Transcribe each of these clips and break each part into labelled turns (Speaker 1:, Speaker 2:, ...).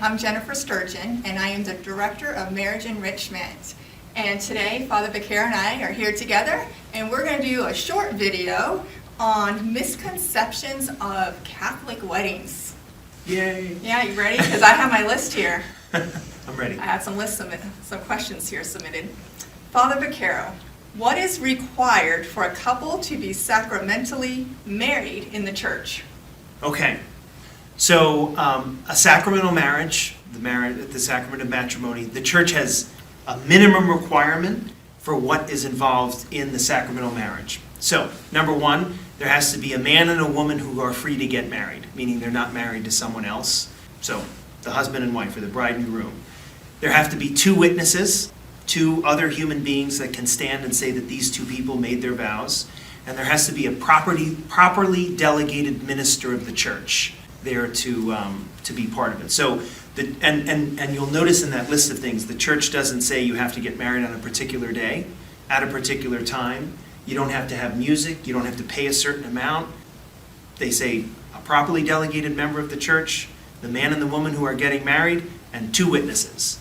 Speaker 1: I'm Jennifer Sturgeon, and I am the Director of Marriage Enrichment. And today, Father Vaccaro and I are here together, and we're going to do a short video on misconceptions of Catholic weddings.
Speaker 2: Yay!
Speaker 1: Yeah, you ready? Because I have my list here.
Speaker 2: I'm ready.
Speaker 1: I had some questions here submitted. Father Vaccaro, what is required for a couple to be sacramentally married in the church?
Speaker 2: Okay, so a sacramental marriage, the sacrament of matrimony, the church has a minimum requirement for what is involved in the sacramental marriage. So, number one, there has to be a man and a woman who are free to get married, meaning they're not married to someone else. So, the husband and wife, or the bride and groom. There have to be two witnesses, two other human beings that can stand and say that these two people made their vows. And there has to be a properly delegated minister of the church there to be part of it. So, and you'll notice in that list of things, the church doesn't say you have to get married on a particular day, at a particular time. You don't have to have music. You don't have to pay a certain amount. They say a properly delegated member of the church, the man and the woman who are getting married, and two witnesses.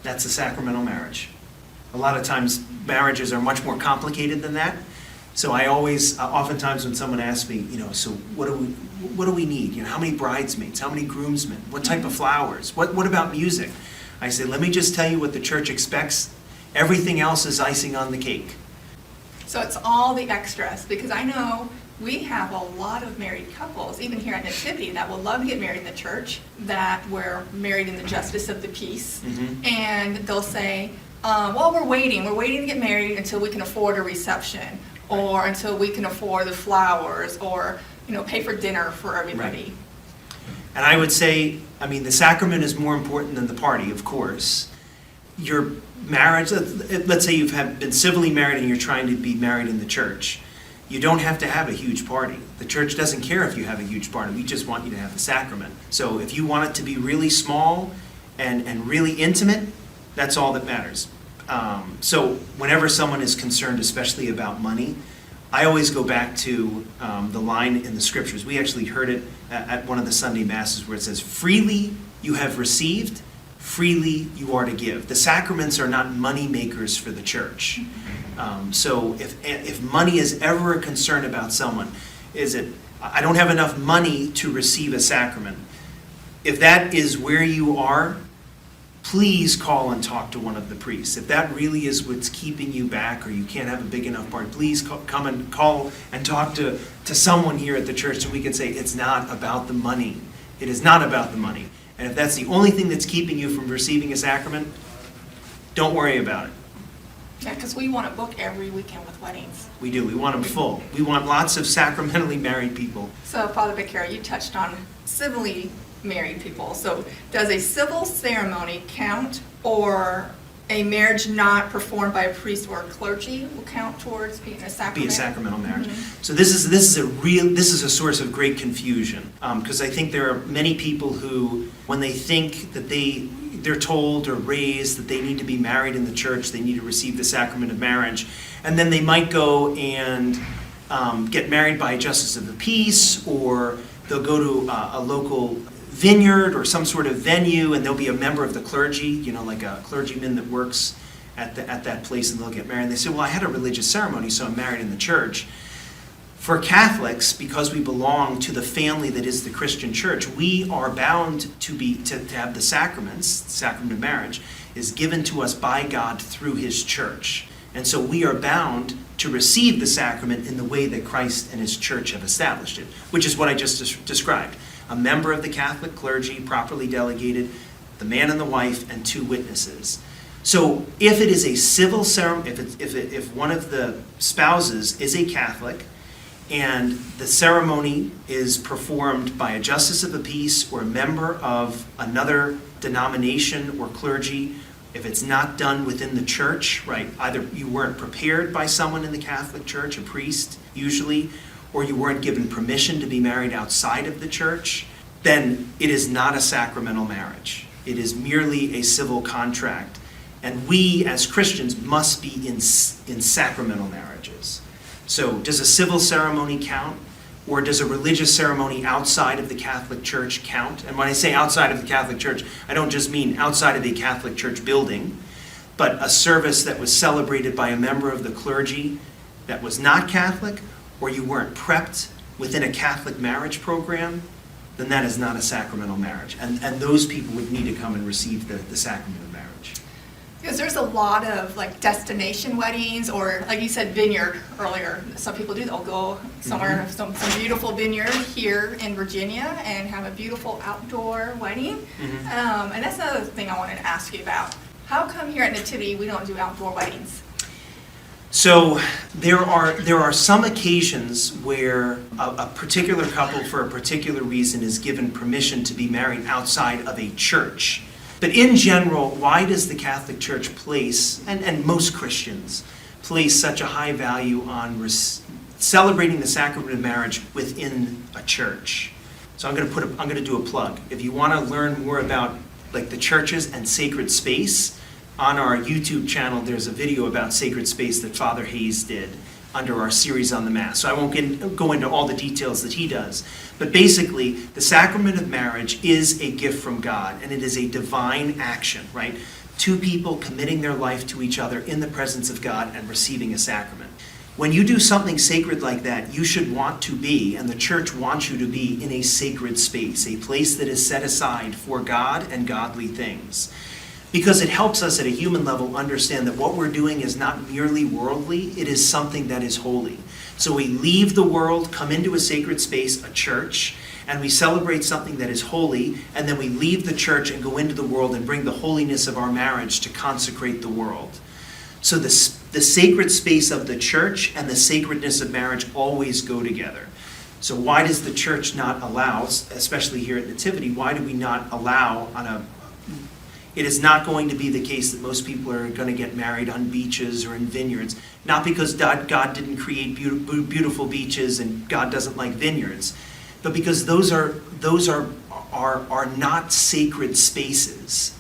Speaker 2: That's a sacramental marriage. A lot of times marriages are much more complicated than that. So I always, oftentimes when someone asks me, so what do we need? How many bridesmaids? How many groomsmen? What type of flowers? What about music? I say, let me just tell you what the church expects. Everything else is icing on the cake.
Speaker 1: So it's all the extras, because I know we have a lot of married couples, even here at Nativity, that will love to get married in the church, that were married in the justice of the peace. Mm-hmm. And they'll say, well, we're waiting to get married until we can afford a reception, or until we can afford the flowers, or pay for dinner for everybody.
Speaker 2: Right. And I would say, the sacrament is more important than the party, of course. Your marriage, let's say you've been civilly married and you're trying to be married in the church. You don't have to have a huge party. The church doesn't care if you have a huge party. We just want you to have the sacrament. So if you want it to be really small and really intimate, that's all that matters. So whenever someone is concerned, especially about money, I always go back to the line in the scriptures. We actually heard it at one of the Sunday masses where it says, freely you have received, freely you are to give. The sacraments are not money makers for the church. So if money is ever a concern about someone, I don't have enough money to receive a sacrament. If that is where you are, please call and talk to one of the priests. If that really is what's keeping you back, or you can't have a big enough party, please come and call and talk to someone here at the church so we can say it's not about the money. It is not about the money. And if that's the only thing that's keeping you from receiving a sacrament, don't worry about it.
Speaker 1: Yeah, because we want to book every weekend with weddings.
Speaker 2: We do. We want them full. We want lots of sacramentally married people.
Speaker 1: So, Father Vaccaro, you touched on civilly married people. So, does a civil ceremony count, or a marriage not performed by a priest or a clergy will count towards being a sacrament?
Speaker 2: Be a sacramental marriage. Mm-hmm. So this is a source of great confusion, because I think there are many people who, when they think that they're told or raised that they need to be married in the church, they need to receive the sacrament of marriage, and then they might go and get married by a justice of the peace, or they'll go to a local vineyard or some sort of venue, and they'll be a member of the clergy, like a clergyman that works at that place, and they'll get married. And they say, well, I had a religious ceremony, so I'm married in the church. For Catholics, because we belong to the family that is the Christian church, we are bound to have the sacraments. The sacrament of marriage is given to us by God through His church. And so we are bound to receive the sacrament in the way that Christ and His church have established it, which is what I just described. A member of the Catholic clergy, properly delegated, the man and the wife, and two witnesses. So if it is a civil ceremony, if one of the spouses is a Catholic, and the ceremony is performed by a justice of the peace or a member of another denomination or clergy, if it's not done within the church, right, either you weren't prepared by someone in the Catholic Church, a priest usually, or you weren't given permission to be married outside of the church, then it is not a sacramental marriage. It is merely a civil contract. And we as Christians must be in sacramental marriages. So does a civil ceremony count? Or does a religious ceremony outside of the Catholic Church count? And when I say outside of the Catholic Church, I don't just mean outside of the Catholic Church building, but a service that was celebrated by a member of the clergy that was not Catholic, or you weren't prepped within a Catholic marriage program, then that is not a sacramental marriage. And those people would need to come and receive the sacrament of marriage.
Speaker 1: Because there's a lot of like destination weddings, or like you said, vineyard earlier. Some people do, they'll go somewhere, some beautiful vineyard here in Virginia and have a beautiful outdoor wedding. And that's another thing I wanted to ask you about. How come here at Nativity we don't do outdoor weddings?
Speaker 2: So there are some occasions where a particular couple for a particular reason is given permission to be married outside of a church. But in general, why does the Catholic Church place, and most Christians, place such a high value on celebrating the sacrament of marriage within a church? So I'm going to do a plug. If you want to learn more about like the churches and sacred space, on our YouTube channel, there's a video about sacred space that Father Hayes did under our series on the Mass. So I won't go into all the details that he does. But basically, the sacrament of marriage is a gift from God, and it is a divine action, right? Two people committing their life to each other in the presence of God and receiving a sacrament. When you do something sacred like that, you should want to be, and the church wants you to be, in a sacred space, a place that is set aside for God and godly things. Because it helps us at a human level understand that what we're doing is not merely worldly, it is something that is holy. So we leave the world, come into a sacred space, a church, and we celebrate something that is holy, and then we leave the church and go into the world and bring the holiness of our marriage to consecrate the world. So the sacred space of the church and the sacredness of marriage always go together. So why does the church not allow, especially here at Nativity, why do we not allow it is not going to be the case that most people are going to get married on beaches or in vineyards, not because God didn't create beautiful beaches and God doesn't like vineyards, but because those are not sacred spaces.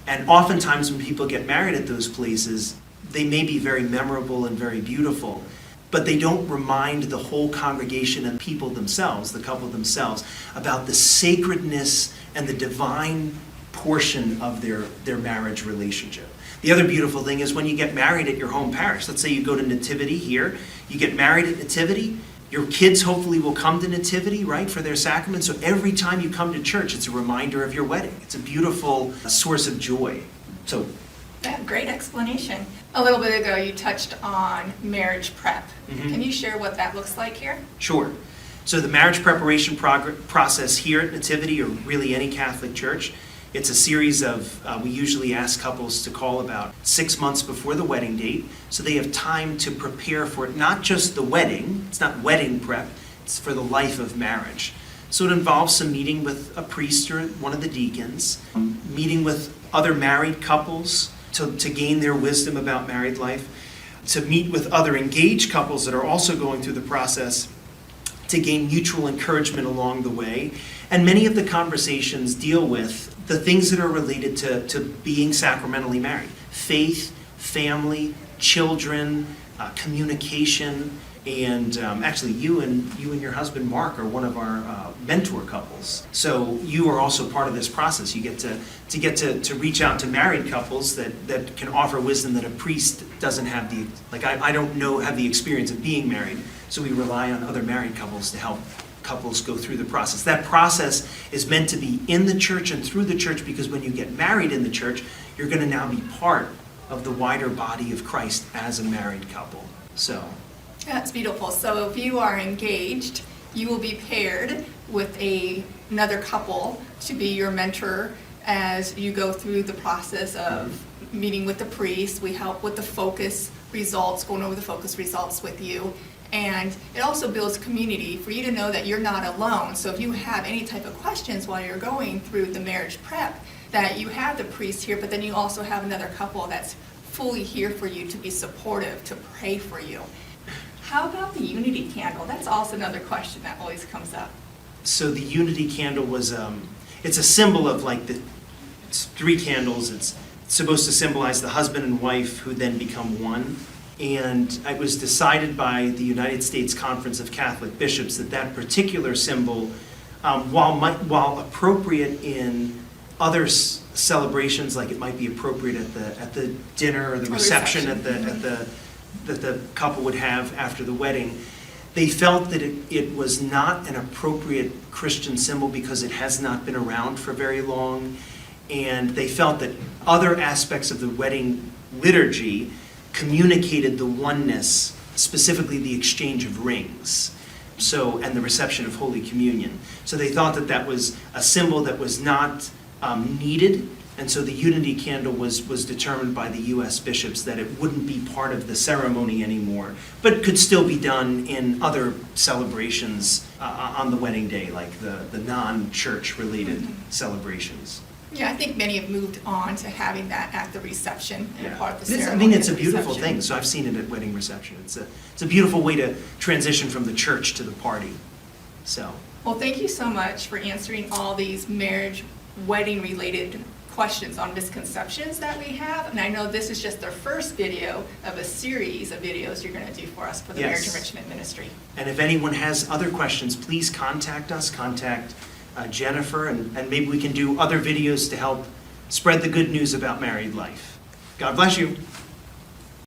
Speaker 2: And oftentimes when people get married at those places, they may be very memorable and very beautiful, but they don't remind the whole congregation and people themselves, the couple themselves, about the sacredness and the divine portion of their marriage relationship. The other beautiful thing is when you get married at your home parish. Let's say you go to Nativity here, you get married at Nativity, your kids hopefully will come to Nativity, right, for their sacrament. So every time you come to church, it's a reminder of your wedding. It's a beautiful source of joy. So,
Speaker 1: yeah, great explanation. A little bit ago, you touched on marriage prep. Can you share what that looks like here?
Speaker 2: Sure. So the marriage preparation process here at Nativity, or really any Catholic church, it's a series of, we usually ask couples to call about 6 months before the wedding date, so they have time to prepare for it, not just the wedding, it's not wedding prep, it's for the life of marriage. So it involves some meeting with a priest or one of the deacons, meeting with other married couples to gain their wisdom about married life, to meet with other engaged couples that are also going through the process to gain mutual encouragement along the way. And many of the conversations deal with the things that are related to being sacramentally married. Faith, family, children, communication, and actually you and your husband Mark are one of our mentor couples. So you are also part of this process. You get to reach out to married couples that can offer wisdom that a priest doesn't have I don't have the experience of being married, so we rely on other married couples to help couples go through the process. That process is meant to be in the church and through the church, because when you get married in the church, you're going to now be part of the wider body of Christ as a married couple. So
Speaker 1: that's beautiful. So if you are engaged, you will be paired with another couple to be your mentor as you go through the process of meeting with the priest. We help with the focus results, going over the focus results with you. And it also builds community for you to know that you're not alone. So if you have any type of questions while you're going through the marriage prep, that you have the priest here, but then you also have another couple that's fully here for you to be supportive, to pray for you. How about the unity candle? That's also another question that always comes up.
Speaker 2: So the unity candle was, it's a symbol of it's 3 candles. It's supposed to symbolize the husband and wife who then become one. And it was decided by the United States Conference of Catholic Bishops that that particular symbol, while appropriate in other celebrations, like it might be appropriate at the dinner or the reception that the couple would have after the wedding, they felt that it was not an appropriate Christian symbol because it has not been around for very long, and they felt that other aspects of the wedding liturgy communicated the oneness, specifically the exchange of rings, and the reception of Holy Communion. So they thought that that was a symbol that was not needed, and so the unity candle was determined by the U.S. bishops that it wouldn't be part of the ceremony anymore, but could still be done in other celebrations on the wedding day, like the non-church related celebrations.
Speaker 1: Yeah, I think many have moved on to having that at the reception and part of the ceremony.
Speaker 2: I mean, it's a
Speaker 1: at the
Speaker 2: beautiful
Speaker 1: reception.
Speaker 2: thing. So I've seen it at wedding reception. It's a beautiful way to transition from the church to the party. So.
Speaker 1: Well, thank you so much for answering all these marriage, wedding-related questions on misconceptions that we have. And I know this is just the first video of a series of videos you're going to do for us for the Marriage Enrichment Ministry.
Speaker 2: And if anyone has other questions, please contact us. Contact Jennifer, and maybe we can do other videos to help spread the good news about married life. God bless you.